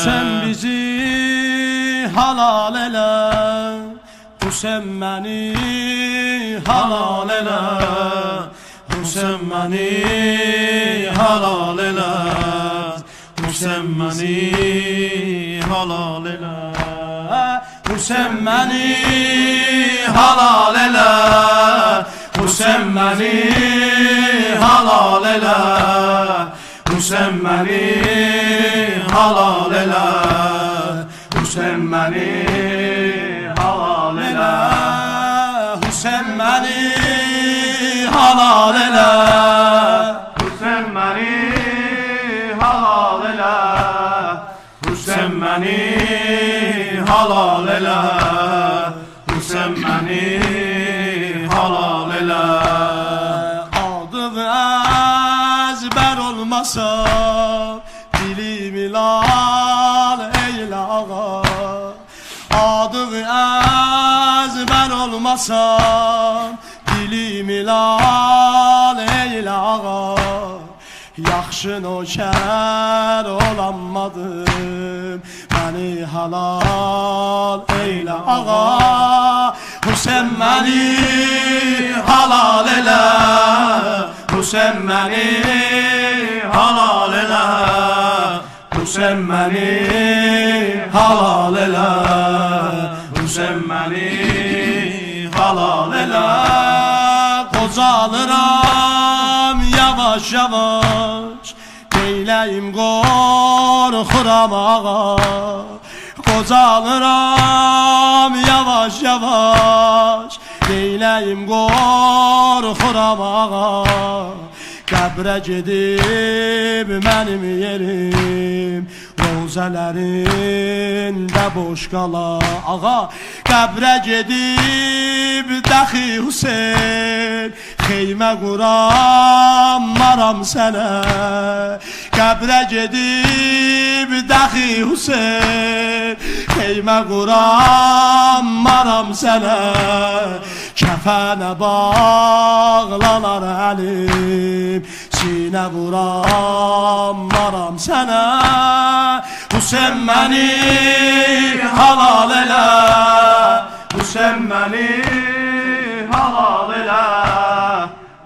Sen bizi halal elə, Hüseyin məni halal elə, Hüseyin məni halal elə, Hüseyin məni halal elə, Hüseyin məni halal elə, Hüseyin məni halal elə, Hüseyin məni halal elə, Hüseyin məni halal elə, Hüseyin məni halal elə, Hüseyin məni halal elə, Hüseyin məni halal elə, Hüseyin məni halal elə. Adı əzbər olmasa dilim ilal eylə ağa, adı əzbər olmasa dilim ilal eylə ağa, yaxşı nökər olanmadım, məni halal eylə ağa, Hüseyin məni halal elə, Hüseyin məni halal elə, Hüseyin məni halal elə, Hüseyin məni halal elə. Qocalıram yavaş yavaş, neyləyim qorxuram ağa, qocalıram yavaş yavaş, neyləyim qorxuram ağa, qəbrə gedib mənim yerim rozələrində boş qala ağa, qəbrə gedib dəxi Hüseyin xeymə qurammaram sənə, qəbrə gedib dəxi Hüseyin xeymə qurammaram sənə, kəfənə bağlanar əlim, sinə vurammaram sənə, Hüseyin məni halal elə, Hüseyin məni halal elə,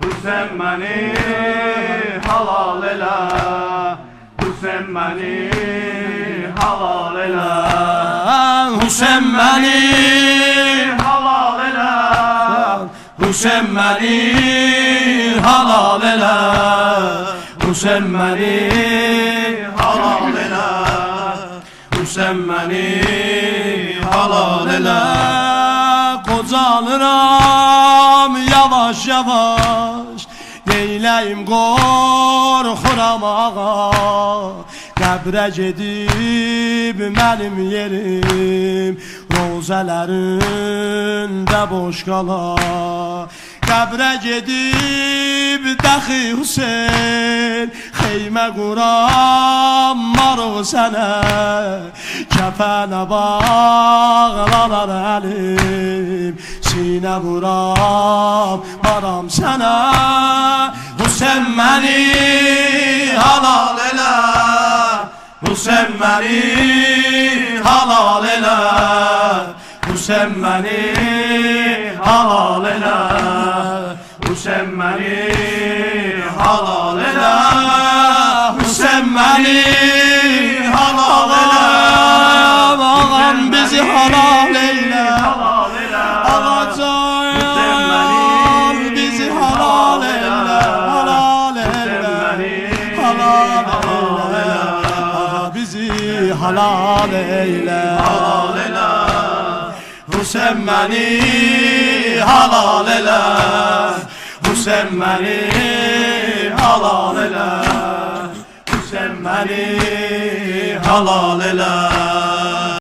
Hüseyin məni halal elə, Hüseyin məni halal elə, Hüseyin məni halal elə, Hüseyin məni halal elə, Hüseyin məni halal elə, Hüseyin məni halal elə. Qocalıram yavaş yavaş, neyləyim qorxuram ağa, qəbrə gedib mənim yerim rozələrində boş qala, qəbrə gedib dəxi Hüseyin xeymə qurammaram sənə, kəfənə bağlanar əlim, sinə vurammaram sənə, Hüseyin məni halal elə, Hüseyin məni halal elə, Hüseyin məni halal elə, Hüseyin məni halal elə, Hüseyin məni halal elə, ağam bizi halal elə, ağacım bizi halal elə, halal elə, halal elə, ağa bizi halal elə, halal elə, Hüseyin məni halal elə, Hüseyin məni halal elə, Hüseyin məni halal elə.